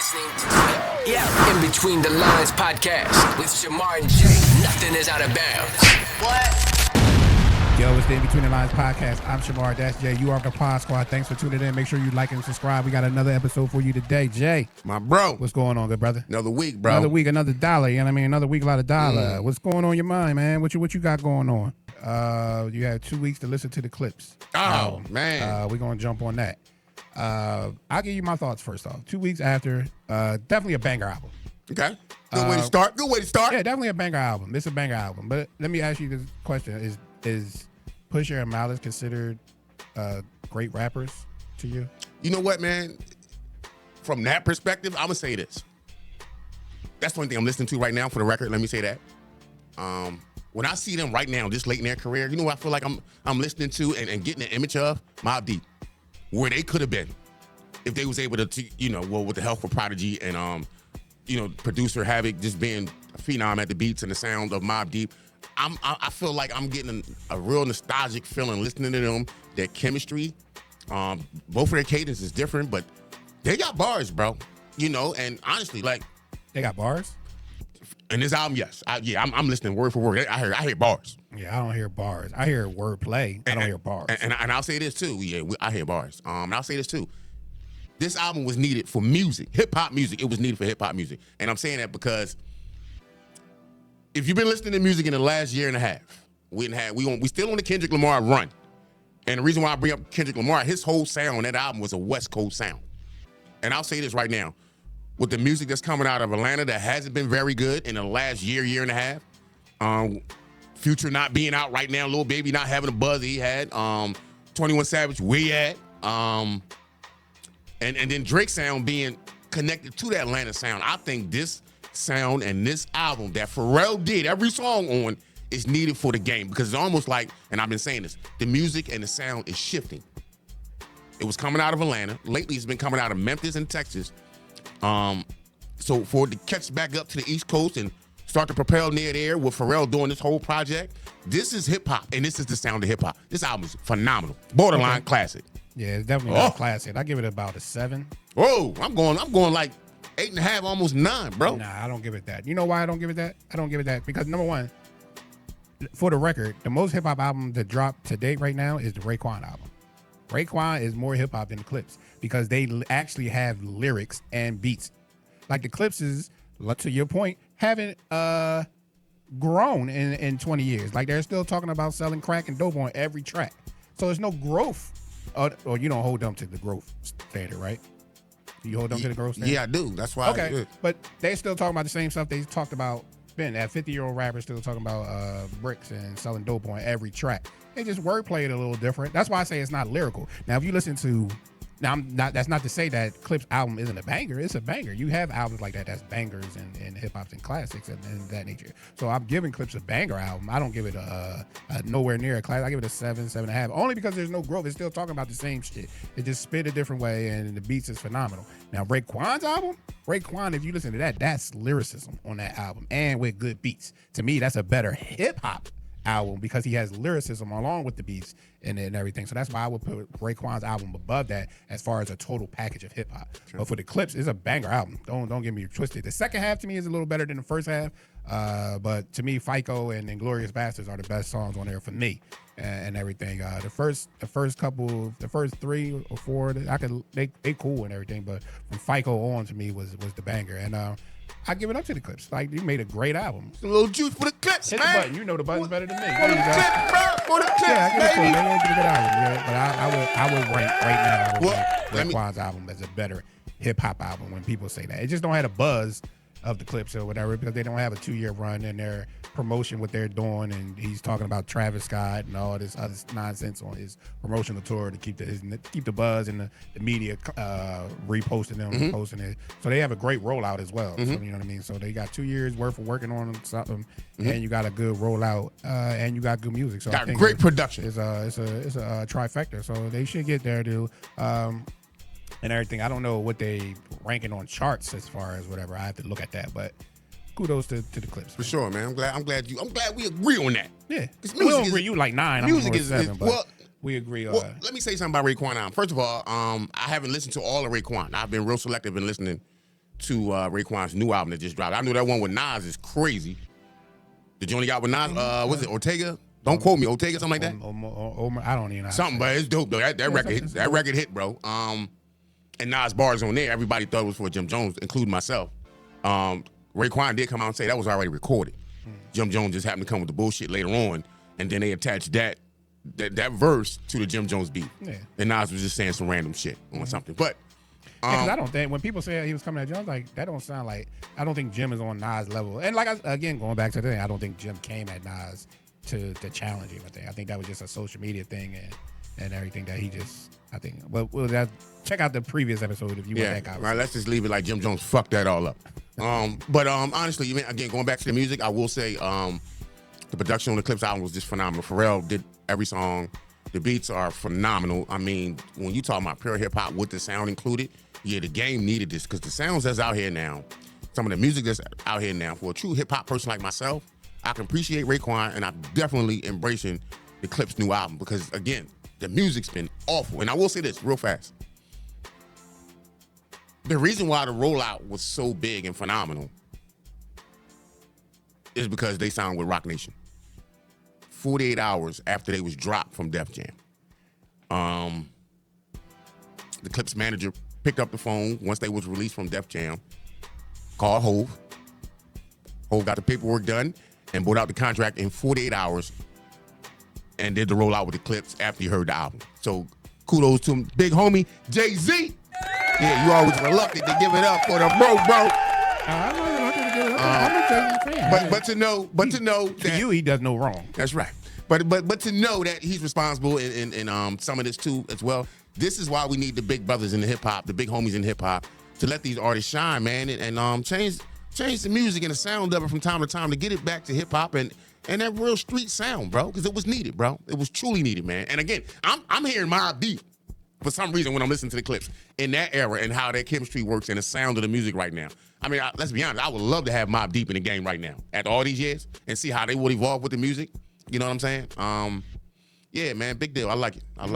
listening to In Between the Lines podcast with Shamar and Jay. Nothing is out of bounds. What? Yo, it's the In Between the Lines podcast. I'm Shamar, that's Jay. You are the Pod Squad. Thanks for tuning in. Make sure you like and subscribe. We got another episode for you today. Jay. My bro. What's going on, good brother? Another week, bro. Another week, another dollar. You know what I mean? Another week, a lot of dollar. What's going on in your mind, man? What you got going on? You have 2 weeks to listen to the Clipse. Oh, man. We're going to jump on that. I'll give you my thoughts first off. 2 weeks after, definitely a banger album. Okay. Good way to start. Good way to start. Yeah, definitely a banger album. It's a banger album. But let me ask you this question. Is Pusha and Malice considered great rappers to you? You know what, man? From that perspective, I'm going to say this. That's the only thing I'm listening to right now, for the record. Let me say that. When I see them right now, this late in their career, you know what I feel like I'm listening to and getting an image of? Mobb Deep. Where they could have been if they was able to, with the help of Prodigy and, producer Havoc just being a phenom at the beats and the sound of Mobb Deep. I feel like I'm getting a real nostalgic feeling listening to them. Their chemistry, both of their cadence is different, but they got bars, bro. And honestly, like, they got bars. In this album, yes, I'm listening word for word. I hear bars. Yeah, I don't hear bars. I hear wordplay. I don't hear bars. And I'll say this too. Yeah, I hear bars. And I'll say this too. This album was needed for music, hip hop music. It was needed for hip hop music, and I'm saying that because if you've been listening to music in the last year and a half, we still on the Kendrick Lamar run. And the reason why I bring up Kendrick Lamar, his whole sound on that album was a West Coast sound. And I'll say this right now. With the music that's coming out of Atlanta that hasn't been very good in the last year and a half, Future not being out right now, Lil Baby not having a buzz he had, 21 Savage where he at, and then Drake's sound being connected to that Atlanta sound. I think this sound and this album that Pharrell did every song on is needed for the game, because it's almost like, and I've been saying this, the music and the sound is shifting. It was coming out of Atlanta. Lately it's been coming out of Memphis and Texas. So for it to catch back up to the East Coast and start to propel near there with Pharrell doing this whole project, this is hip hop, and this is the sound of hip hop. This album is phenomenal, borderline classic. Yeah, it's definitely not a classic. I give it about a 7. Oh, I'm going like 8.5, almost 9, bro. Nah, I don't give it that. You know why I don't give it that? I don't give it that because number one, for the record, the most hip hop album that dropped to date right now is the Raekwon album. Raekwon is more hip hop than the Clipse because they actually have lyrics and beats. Like the Clipse is, to your point, haven't grown in 20 years. Like they're still talking about selling crack and dope on every track. So there's no growth. Or you don't hold them to the growth standard, right? Do you hold them to the growth standard? Yeah, I do. That's why. Okay, but they still talking about the same stuff they talked about. That 50-year-old rapper still talking about bricks and selling dope on every track. They just wordplay it a little different. That's why I say it's not lyrical. Now, if you listen to, that's not to say that Clipse album isn't a banger. It's a banger. You have albums like that that's bangers and hip hops and classics and that nature. So I'm giving Clipse a banger album. I don't give it a nowhere near a classic. I give it a 7, 7.5. Only because there's no growth. It's still talking about the same shit. It just spit a different way, and the beats is phenomenal. Now Raekwon's album, if you listen to that, that's lyricism on that album and with good beats. To me, that's a better hip hop album because he has lyricism along with the beats and everything. So that's why I would put Raekwon's album above that as far as a total package of hip hop. Sure. But for the Clipse, it's a banger album. Don't get me twisted. The second half to me is a little better than the first half. But to me, FICO and Inglourious Basterds are the best songs on there for me and everything. The first 3 or 4, they cool and everything. But from FICO on to me was the banger. And I give it up to the Clipse. Like, you made a great album. A little juice for the Clipse, Hit man. the button. You know the button's better than me. For the Clipse, bro. For the Clipse, yeah, I give it to him. baby. It's a good album. Yeah. But I would rank right now. Raekwon's album as a better hip hop album when people say that. It just don't have a buzz of the Clipse or whatever because they don't have a 2-year run in their promotion, what they're doing, and he's talking about Travis Scott and all this other nonsense on his promotional tour to keep the buzz and the media reposting them, posting it. So they have a great rollout as well. So, you know what I mean? So they got 2 years worth of working on something, and you got a good rollout, and you got good music. So Got I think great production. It's a trifecta. So they should get there, dude. And everything. I don't know what they ranking on charts as far as whatever. I have to look at that, but kudos to the Clipse. For sure, man. I'm glad we agree on that. Yeah, we don't agree. You like 9. Music I'm is 7, but well. we agree. Well, let me say something about Raekwon. First of all, I haven't listened to all of Raekwon. I've been real selective in listening to Raekwon's new album that just dropped. I know that one with Nas is crazy. The joint he got with Nas, what's it, Ortega? Don't quote me, Ortega, something like that. I don't even know. Something, but it's dope though. That record hit, bro. And Nas bars on there. Everybody thought it was for Jim Jones, including myself. Raekwon did come out and say that was already recorded. Jim Jones just happened to come with the bullshit later on, and then they attached that verse to the Jim Jones beat. Yeah. And Nas was just saying some random shit on something. But because I don't think when people say he was coming at Jim, like that don't sound like, I don't think Jim is on Nas level. And like again, going back to the thing, I don't think Jim came at Nas to challenge him. I think that was just a social media thing and everything that he just, I think. But check out the previous episode if you want that guy. Right, let's just leave it like Jim Jones fucked that all up. But honestly, again, going back to the music, I will say the production on the Clipse album was just phenomenal. Pharrell did every song. The beats are phenomenal. I mean, when you talk about pure hip hop with the sound included, yeah, the game needed this because the sounds that's out here now, some of the music that's out here now, for a true hip hop person like myself, I can appreciate Raekwon, and I'm definitely embracing the Clipse new album because, again, the music's been awful. And I will say this real fast. The reason why the rollout was so big and phenomenal is because they signed with Rock Nation 48 hours after they was dropped from Def Jam. The Clipse manager picked up the phone once they was released from Def Jam, called Hove. Hove got the paperwork done and brought out the contract in 48 hours and did the rollout with the Clipse after he heard the album. So kudos to him. Big homie, Jay-Z. Yeah, you always reluctant to give it up for the bro. I'm not give it up. I'm a Jay-Z fan. But to know that to you, he does no wrong. That's right. But to know that he's responsible in some of this too as well. This is why we need the big brothers in the hip hop, the big homies in hip hop, to let these artists shine, man, and change the music and the sound of it from time to time to get it back to hip hop and that real street sound, bro, because it was needed, bro. It was truly needed, man. And again, I'm hearing Mobb Deep for some reason when I'm listening to the Clipse in that era and how that chemistry works and the sound of the music right now. I mean, let's be honest, I would love to have Mobb Deep in the game right now after all these years and see how they would evolve with the music. You know what I'm saying? Yeah, man, big deal. I like it. I love it.